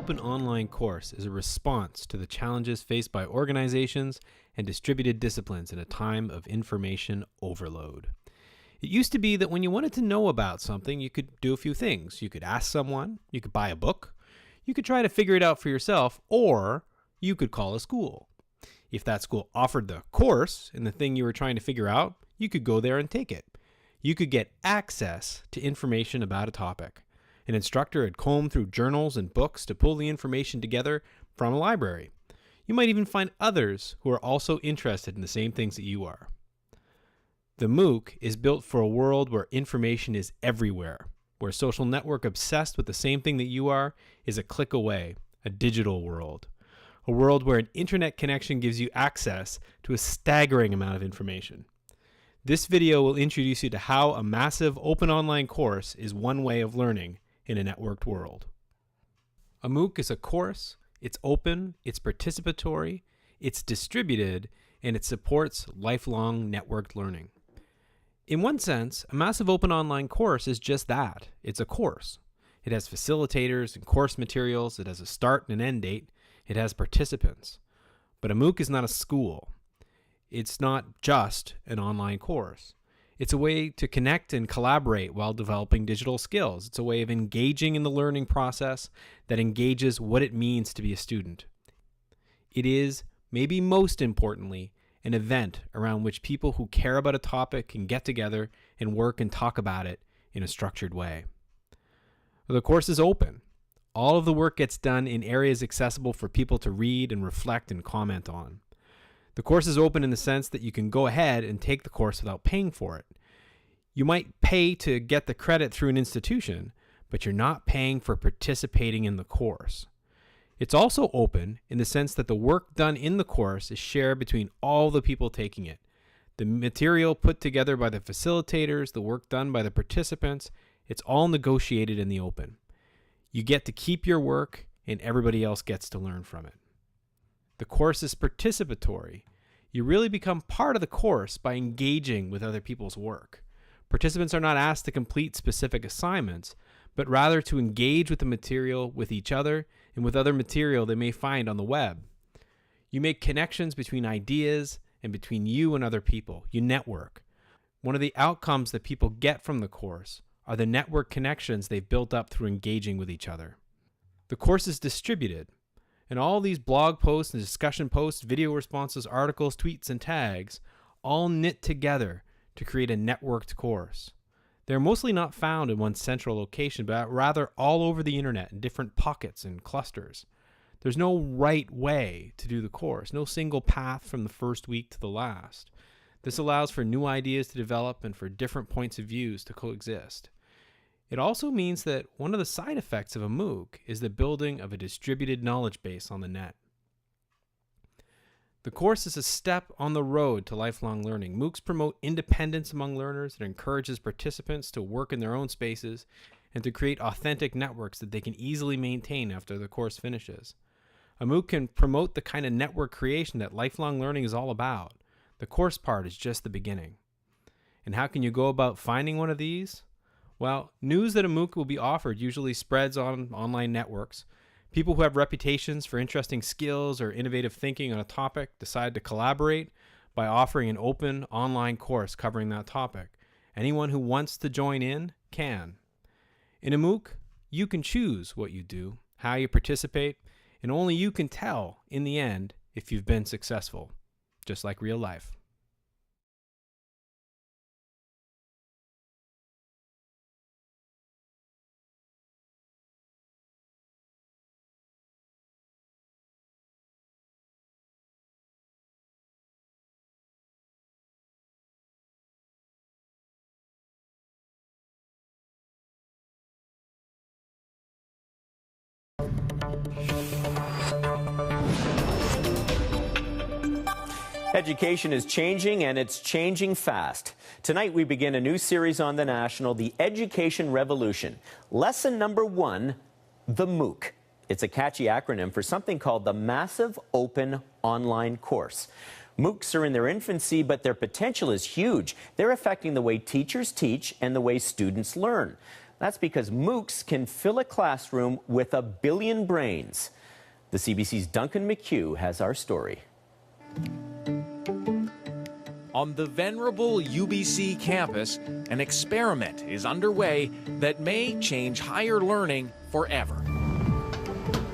open online course is a response to the challenges faced by organizations and distributed disciplines in a time of information overload. It used to be that when you wanted to know about something, you could do a few things. You could ask someone, you could buy a book, you could try to figure it out for yourself, or you could call a school. If that school offered the course in the thing you were trying to figure out, you could go there and take it. You could get access to information about a topic. An instructor had combed through journals and books to pull the information together from a library. You might even find others who are also interested in the same things that you are. The Mooc is built for a world where information is everywhere, where a social network obsessed with the same thing that you are is a click away, a digital world. A world where an internet connection gives you access to a staggering amount of information. This video will introduce you to how a massive open online course is one way of learning in a networked world. A Mooc is a course, it's open, it's participatory, it's distributed, and it supports lifelong networked learning. In one sense, a massive open online course is just that. It's a course. It has facilitators and course materials, it has a start and an end date, it has participants. But a Mooc is not a school. It's not just an online course. It's a way to connect and collaborate while developing digital skills. It's a way of engaging in the learning process that engages what it means to be a student. It is, maybe most importantly, an event around which people who care about a topic can get together and work and talk about it in a structured way. The course is open. All of the work gets done in areas accessible for people to read and reflect and comment on. The course is open in the sense that you can go ahead and take the course without paying for it. You might pay to get the credit through an institution, but you're not paying for participating in the course. It's also open in the sense that the work done in the course is shared between all the people taking it. The material put together by the facilitators, the work done by the participants, it's all negotiated in the open. You get to keep your work and everybody else gets to learn from it. The course is participatory. You really become part of the course by engaging with other people's work. Participants are not asked to complete specific assignments, but rather to engage with the material, with each other, and with other material they may find on the web. You make connections between ideas and between you and other people. You network. One of the outcomes that people get from the course are the network connections they've built up through engaging with each other. The course is distributed, and all these blog posts and discussion posts, video responses, articles, tweets, and tags all knit together to create a networked course. They're mostly not found in one central location, but rather all over the internet in different pockets and clusters. There's no right way to do the course, no single path from the first week to the last. This allows for new ideas to develop and for different points of views to coexist. It also means that one of the side effects of a Mooc is the building of a distributed knowledge base on the net. The course is a step on the road to lifelong learning. Moocs promote independence among learners. It encourages participants to work in their own spaces and to create authentic networks that they can easily maintain after the course finishes. A Mooc can promote the kind of network creation that lifelong learning is all about. The course part is just the beginning. And how can you go about finding one of these? Well, news that a Mooc will be offered usually spreads on online networks. People who have reputations for interesting skills or innovative thinking on a topic decide to collaborate by offering an open online course covering that topic. Anyone who wants to join in can. In a Mooc, you can choose what you do, how you participate, and only you can tell in the end if you've been successful, just like real life. Education is changing, and it's changing fast. Tonight, we begin a new series on The National, The Education Revolution. Lesson number 1, the Mooc. It's a catchy acronym for something called the Massive Open Online Course. Moocs are in their infancy, but their potential is huge. They're affecting the way teachers teach and the way students learn. That's because Moocs can fill a classroom with 1 billion brains. The CBC's Duncan McHugh has our story. On the venerable UBC campus, an experiment is underway that may change higher learning forever.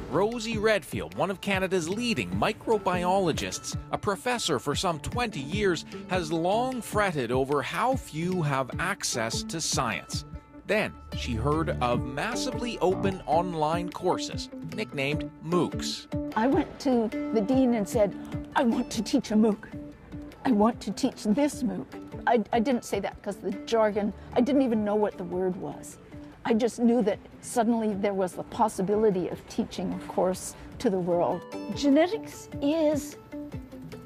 Rosie Redfield, one of Canada's leading microbiologists, a professor for some 20 years, has long fretted over how few have access to science. Then she heard of massively open online courses, nicknamed Moocs. I went to the dean and said, I want to teach a Mooc. I want to teach this Mooc. I didn't say that because the jargon, I didn't even know what the word was. I just knew that suddenly there was the possibility of teaching a course to the world. Genetics is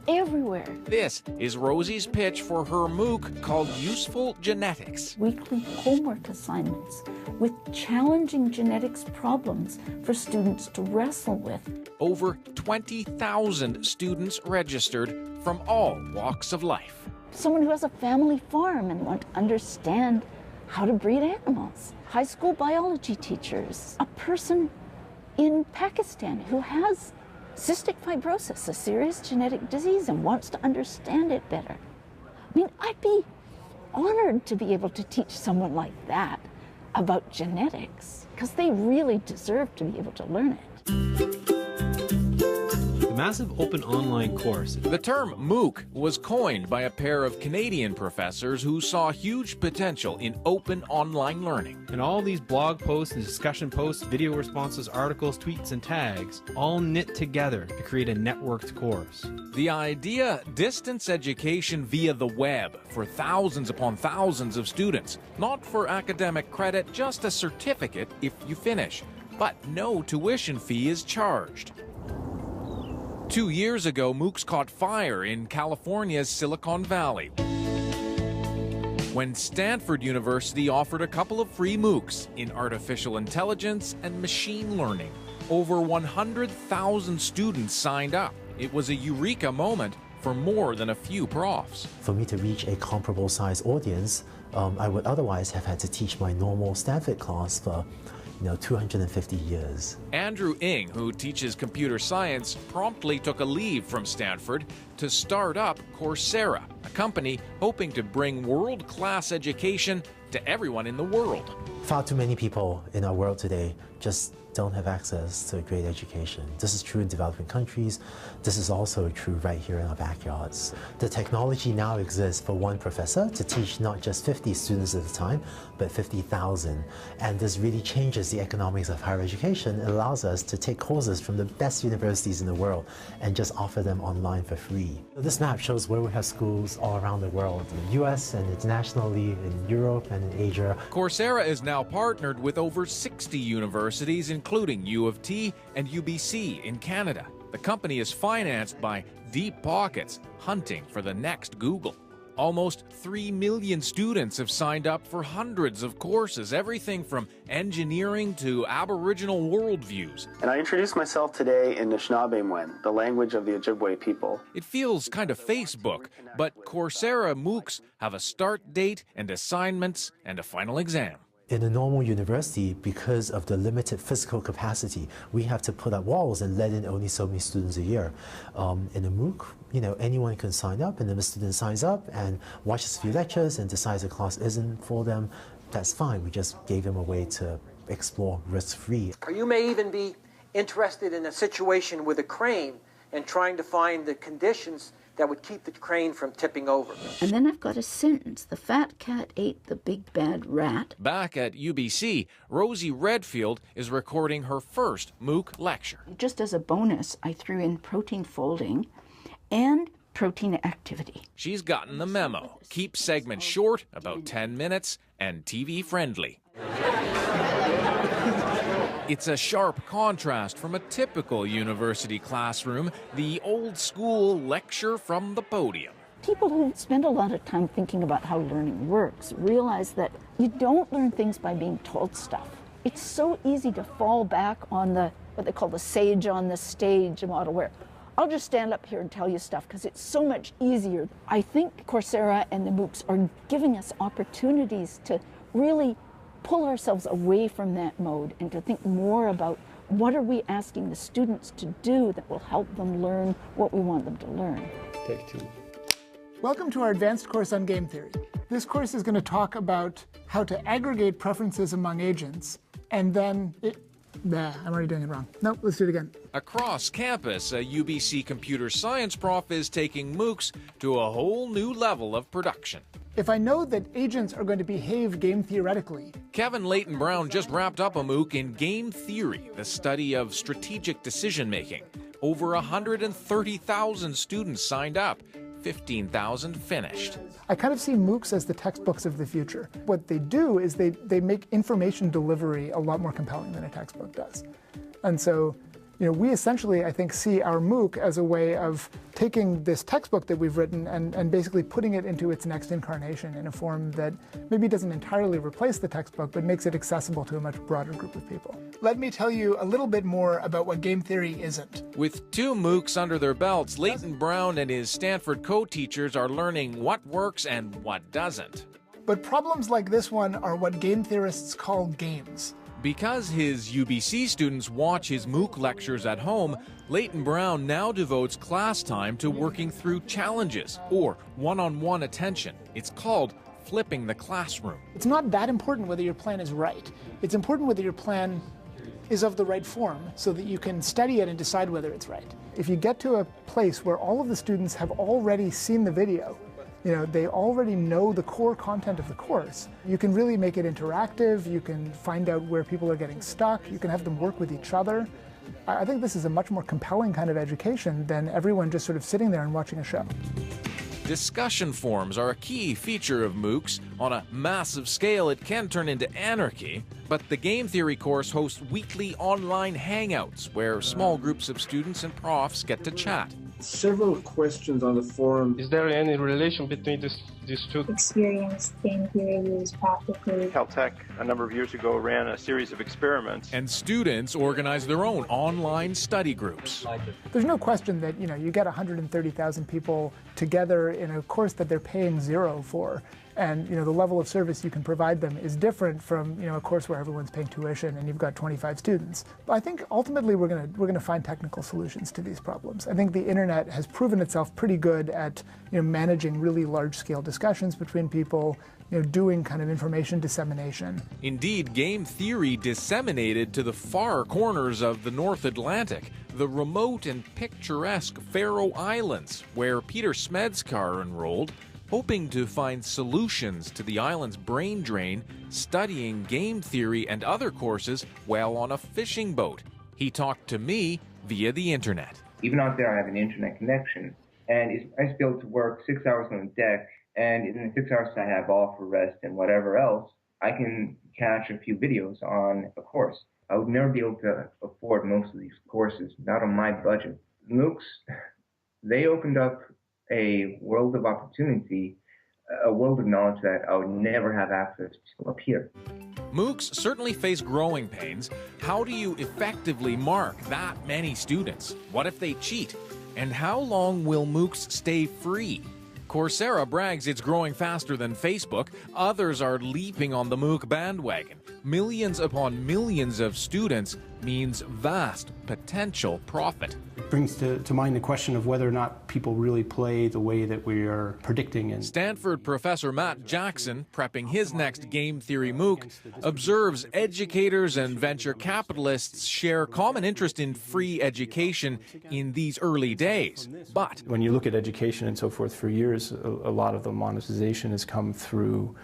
everywhere. This is Rosie's pitch for her Mooc called Useful Genetics. Weekly homework assignments with challenging genetics problems for students to wrestle with. Over 20,000 students registered from all walks of life. Someone who has a family farm and want to understand how to breed animals. High school biology teachers. A person in Pakistan who has cystic fibrosis, a serious genetic disease, and wants to understand it better. I mean, I'd be honored to be able to teach someone like that about genetics, because they really deserve to be able to learn it. The massive open online course. The term Mooc was coined by a pair of Canadian professors who saw huge potential in open online learning. And all these blog posts and discussion posts, video responses, articles, tweets, and tags all knit together to create a networked course. The idea, distance education via the web for thousands upon thousands of students, not for academic credit, just a certificate if you finish. But no tuition fee is charged. 2 years ago, Moocs caught fire in California's Silicon Valley, when Stanford University offered a couple of free Moocs in artificial intelligence and machine learning. Over 100,000 students signed up. It was a eureka moment for more than a few profs. For me to reach a comparable size audience, I would otherwise have had to teach my normal Stanford class for 250 years. Andrew Ng, who teaches computer science, promptly took a leave from Stanford to start up Coursera, a company hoping to bring world-class education to everyone in the world. Far too many people in our world today just don't have access to a great education. This is true in developing countries. This is also true right here in our backyards. The technology now exists for one professor to teach not just 50 students at a time, but 50,000. And this really changes the economics of higher education. It allows us to take courses from the best universities in the world and just offer them online for free. This map shows where we have schools all around the world, in the US and internationally, in Europe and in Asia. Coursera is now partnered with over 60 universities, including U of T and UBC in Canada. The company is financed by deep pockets, hunting for the next Google. Almost 3 million students have signed up for hundreds of courses, everything from engineering to Aboriginal worldviews. And I introduced myself today in Anishinaabe, the language of the Ojibwe people. It feels kind of Facebook, but Coursera Moocs have a start date and assignments and a final exam. In a normal university, because of the limited physical capacity, we have to put up walls and let in only so many students a year. In a Mooc, anyone can sign up, and if a student signs up and watches a few lectures and decides the class isn't for them, that's fine. We just gave them a way to explore risk-free. Or you may even be interested in a situation with a crane and trying to find the conditions that would keep the crane from tipping over. And then I've got a sentence. The fat cat ate the big bad rat. Back at UBC, Rosie Redfield is recording her first Mooc lecture. Just as a bonus, I threw in protein folding and protein activity. She's gotten the memo. Keep segments short, about 10 minutes, and TV friendly. It's a sharp contrast from a typical university classroom, the old school lecture from the podium. People who spend a lot of time thinking about how learning works realize that you don't learn things by being told stuff. It's so easy to fall back on what they call the sage on the stage model, where I'll just stand up here and tell you stuff because it's so much easier. I think Coursera and the Moocs are giving us opportunities to really pull ourselves away from that mode and to think more about what are we asking the students to do that will help them learn what we want them to learn. Take two. Welcome to our advanced course on game theory. This course is going to talk about how to aggregate preferences among agents, and then I'm already doing it wrong. Nope, let's do it again. Across campus, a UBC computer science prof is taking MOOCs to a whole new level of production. If I know that agents are going to behave game theoretically. Kevin Leighton Brown just wrapped up a MOOC in game theory, the study of strategic decision making. Over 130,000 students signed up. 15,000 finished. I kind of see MOOCs as the textbooks of the future. What they do is they make information delivery a lot more compelling than a textbook does. And so, we essentially, I think, see our MOOC as a way of taking this textbook that we've written and basically putting it into its next incarnation in a form that maybe doesn't entirely replace the textbook, but makes it accessible to a much broader group of people. Let me tell you a little bit more about what game theory isn't. With 2 MOOCs under their belts, Leighton Brown and his Stanford co-teachers are learning what works and what doesn't. But problems like this one are what game theorists call games. Because his UBC students watch his MOOC lectures at home, Leighton Brown now devotes class time to working through challenges or one-on-one attention. It's called flipping the classroom. It's not that important whether your plan is right. It's important whether your plan is of the right form so that you can study it and decide whether it's right. If you get to a place where all of the students have already seen the video, they already know the core content of the course, you can really make it interactive, you can find out where people are getting stuck, you can have them work with each other. I think this is a much more compelling kind of education than everyone just sort of sitting there and watching a show. Discussion forums are a key feature of MOOCs. On a massive scale, it can turn into anarchy, but the game theory course hosts weekly online hangouts where small groups of students and profs get to chat. Several questions on the forum. Is there any relation between these two? Experienced game theory used practically. Caltech, a number of years ago, ran a series of experiments. And students organize their own online study groups. There's no question that, you get 130,000 people together in a course that they're paying $0 for. And the level of service you can provide them is different from a course where everyone's paying tuition and you've got 25 students. But I think ultimately we're going to find technical solutions to these problems. I think the internet has proven itself pretty good at managing really large-scale discussions between people, doing kind of information dissemination. Indeed, game theory disseminated to the far corners of the North Atlantic, the remote and picturesque Faroe Islands, where Peter Smedskar enrolled, hoping to find solutions to the island's brain drain, studying game theory and other courses while on a fishing boat. He talked to me via the internet. Even out there, I have an internet connection, and it's nice to be able to work 6 hours on the deck, and in the 6 hours I have off for rest and whatever else, I can catch a few videos on a course. I would never be able to afford most of these courses, not on my budget. MOOCs, they opened up a world of opportunity, a world of knowledge that I would never have access to up here. MOOCs certainly face growing pains. How do you effectively mark that many students? What if they cheat? And how long will MOOCs stay free? Coursera brags it's growing faster than Facebook. Others are leaping on the MOOC bandwagon. Millions upon millions of students means vast potential profit. It brings to mind the question of whether or not people really play the way that we are predicting. And Stanford professor Matt Jackson, prepping his next game theory MOOC, observes educators and venture capitalists share common interest in free education in these early days. But when you look at education and so forth, for years, a lot of the monetization has come through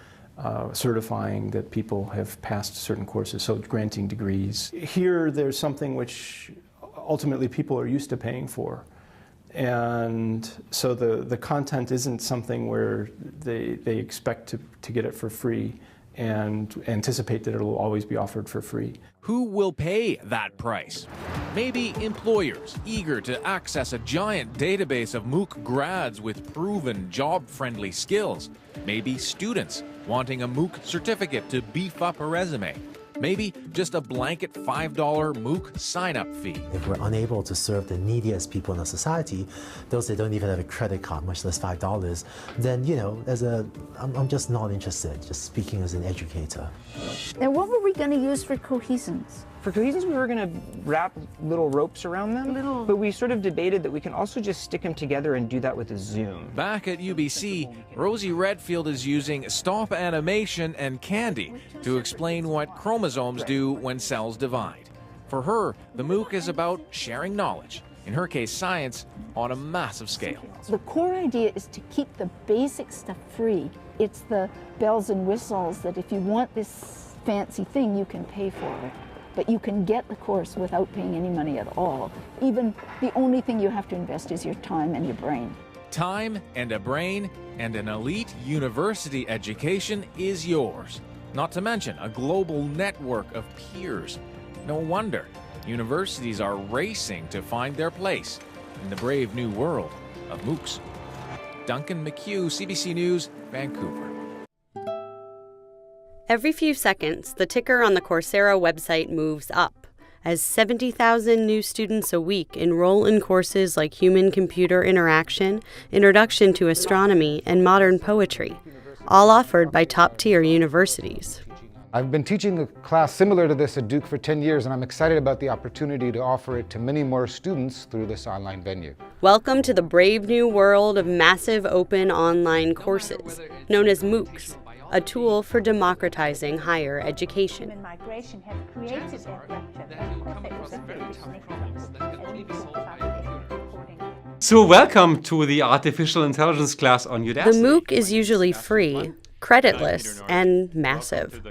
certifying that people have passed certain courses, so granting degrees. Here, there's something which ultimately people are used to paying for. And so the content isn't something where they expect to get it for free and anticipate that it'll always be offered for free. Who will pay that price? Maybe employers eager to access a giant database of MOOC grads with proven job-friendly skills. Maybe students wanting a MOOC certificate to beef up a resume. Maybe just a blanket $5 Mooc sign-up fee. If we're unable to serve the neediest people in our society, those that don't even have a credit card, much less $5, then, you know, I'm just not interested, just speaking as an educator. And what were we going to use for cohesins? For cohesins, we were going to wrap little ropes around them, but we sort of debated that we can also just stick them together and do that with a zoom. Back at UBC, Rosie Redfield is using stop animation and candy to explain what chromosomes do when cells divide. For her, the Mooc is about sharing knowledge, in her case science, on a massive scale. The core idea is to keep the basic stuff free. It's the bells and whistles that if you want this fancy thing, you can pay for it. But you can get the course without paying any money at all. Even the only thing you have to invest is your time and your brain. Time and a brain and an elite university education is yours. Not to mention a global network of peers. No wonder universities are racing to find their place in the brave new world of MOOCs. Duncan McHugh, CBC News, Vancouver. Every few seconds, the ticker on the Coursera website moves up, as 70,000 new students a week enroll in courses like Human-Computer Interaction, Introduction to Astronomy, and Modern Poetry, all offered by top-tier universities. I've been teaching a class similar to this at Duke for 10 years, and I'm excited about the opportunity to offer it to many more students through this online venue. Welcome to the brave new world of massive open online courses, known as MOOCs, a tool for democratizing higher education. So welcome to the Artificial Intelligence class on Udacity. The Mooc is usually free, creditless, and massive.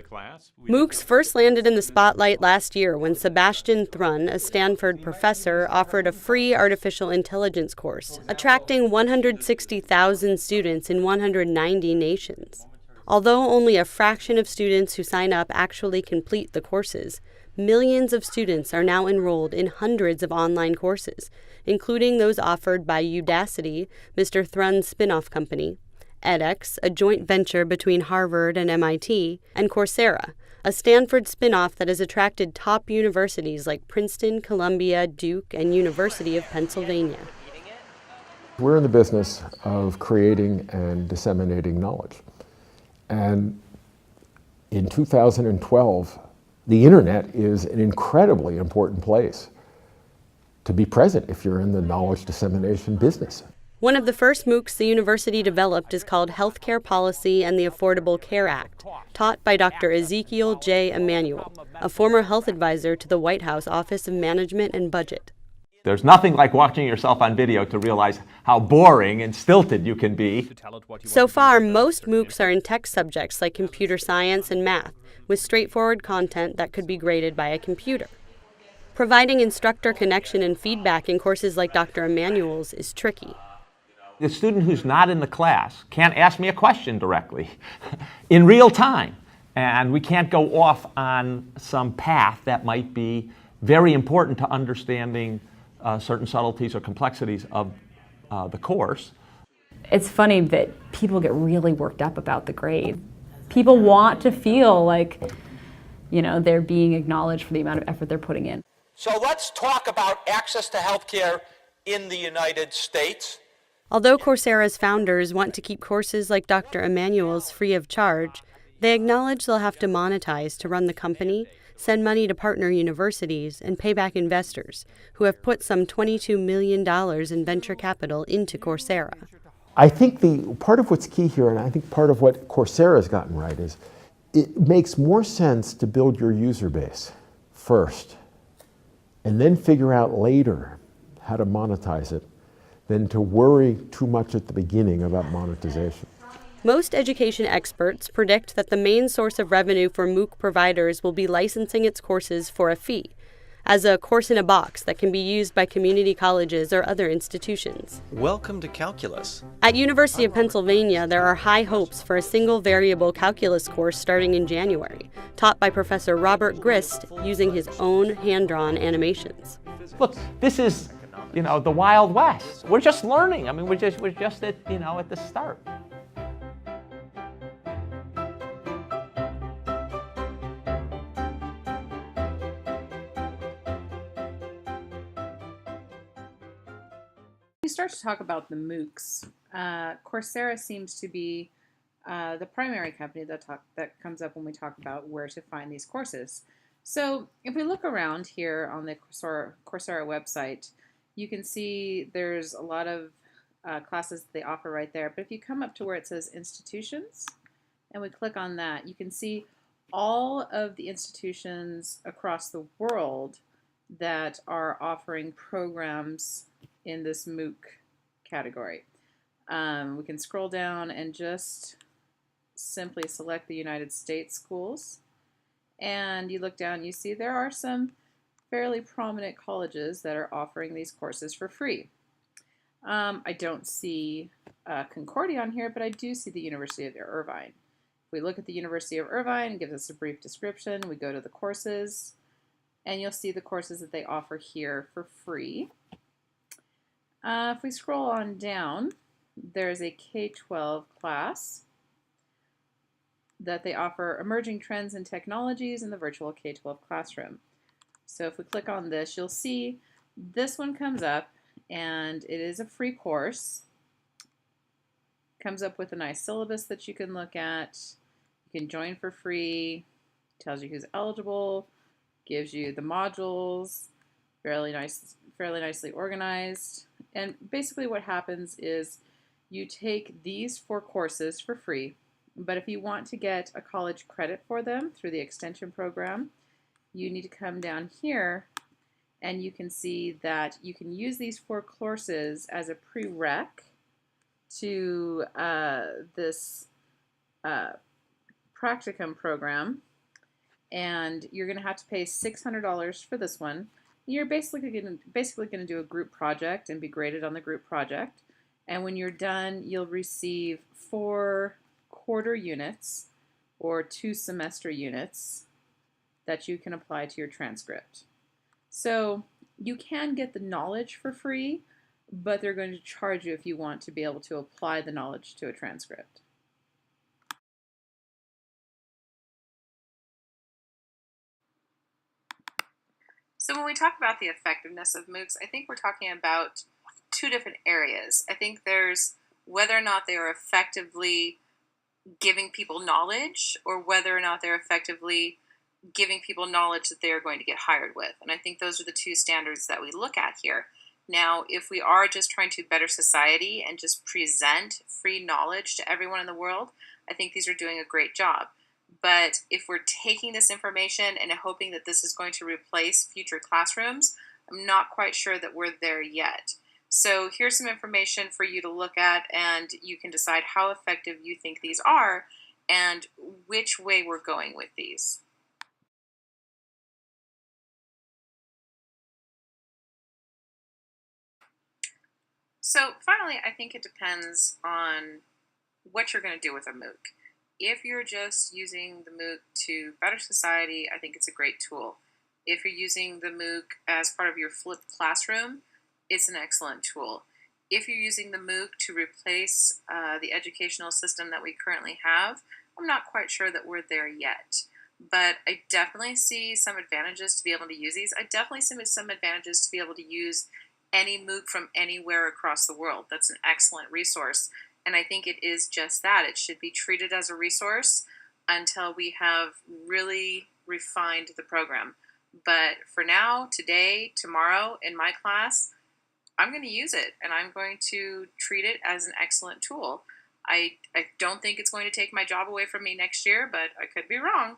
MOOCs first landed in the spotlight last year when Sebastian Thrun, a Stanford professor, offered a free artificial intelligence course, attracting 160,000 students in 190 nations. Although only a fraction of students who sign up actually complete the courses, millions of students are now enrolled in hundreds of online courses, including those offered by Udacity, Mr. Thrun's spin-off company, edX, a joint venture between Harvard and MIT, and Coursera, a Stanford spin-off that has attracted top universities like Princeton, Columbia, Duke, and University of Pennsylvania. We're in the business of creating and disseminating knowledge. And in 2012, the internet is an incredibly important place to be present if you're in the knowledge dissemination business. One of the first MOOCs the university developed is called Healthcare Policy and the Affordable Care Act, taught by Dr. Ezekiel J. Emanuel, a former health advisor to the White House Office of Management and Budget. There's nothing like watching yourself on video to realize how boring and stilted you can be. So far, most MOOCs are in tech subjects like computer science and math, with straightforward content that could be graded by a computer. Providing instructor connection and feedback in courses like Dr. Emanuel's is tricky. The student who's not in the class can't ask me a question directly in real time, and we can't go off on some path that might be very important to understanding certain subtleties or complexities of the course. It's funny that people get really worked up about the grade. People want to feel like, you know, they're being acknowledged for the amount of effort they're putting in. So let's talk about access to healthcare in the United States. Although Coursera's founders want to keep courses like Dr. Emanuel's free of charge, they acknowledge they'll have to monetize to run the company, send money to partner universities, and pay back investors who have put some $22 million in venture capital into Coursera. I think the part of what's key here, and I think part of what Coursera has gotten right, is it makes more sense to build your user base first and then figure out later how to monetize it than to worry too much at the beginning about monetization. Most education experts predict that the main source of revenue for MOOC providers will be licensing its courses for a fee, as a course in a box that can be used by community colleges or other institutions. Welcome to Calculus. At University of Pennsylvania, there are high hopes for a single variable calculus course starting in January, taught by Professor Robert Grist using his own hand-drawn animations. Look, this is, you know, the Wild West. We're just learning. I mean, we're just at, you know, at the start. start to talk about the Moocs, Coursera seems to be the primary company that comes up when we talk about where to find these courses. So if we look around here on the Coursera website, you can see there's a lot of classes that they offer right there. But if you come up to where it says institutions, and we click on that, you can see all of the institutions across the world that are offering programs in this Mooc category. We can scroll down and just simply select the United States schools. And you look down, you see there are some fairly prominent colleges that are offering these courses for free. I don't see Concordia on here, but I do see the University of Irvine. If we look at the University of Irvine, it gives us a brief description. We go to the courses, and you'll see the courses that they offer here for free. If we scroll on down, there's a K-12 class that they offer emerging trends and technologies in the virtual K-12 classroom. So if we click on this, you'll see this one comes up, and it is a free course. Comes up with a nice syllabus that you can look at. You can join for free, tells you who's eligible, gives you the modules, fairly nicely organized. And basically what happens is you take these 4 courses for free, but if you want to get a college credit for them through the extension program, you need to come down here and you can see that you can use these 4 courses as a prereq to this practicum program, and you're going to have to pay $600 for this one. You're basically going to do a group project and be graded on the group project, and when you're done, you'll receive 4 quarter units or 2 semester units that you can apply to your transcript. So you can get the knowledge for free, but they're going to charge you if you want to be able to apply the knowledge to a transcript. So when we talk about the effectiveness of MOOCs, I think we're talking about 2 different areas. I think there's whether or not they are effectively giving people knowledge, or whether or not they're effectively giving people knowledge that they are going to get hired with. And I think those are the 2 standards that we look at here. Now, if we are just trying to better society and just present free knowledge to everyone in the world, I think these are doing a great job. But if we're taking this information and hoping that this is going to replace future classrooms, I'm not quite sure that we're there yet. So here's some information for you to look at, and you can decide how effective you think these are and which way we're going with these. So finally, I think it depends on what you're going to do with a MOOC. If you're just using the MOOC to better society, I think it's a great tool. If you're using the MOOC as part of your flipped classroom, it's an excellent tool. If you're using the MOOC to replace the educational system that we currently have, I'm not quite sure that we're there yet. But I definitely see some advantages to be able to use these. I definitely see some advantages to be able to use any MOOC from anywhere across the world. That's an excellent resource. And I think it is just that. It should be treated as a resource until we have really refined the program. But for now, today, tomorrow, in my class, I'm going to use it, and I'm going to treat it as an excellent tool. I don't think it's going to take my job away from me next year, but I could be wrong.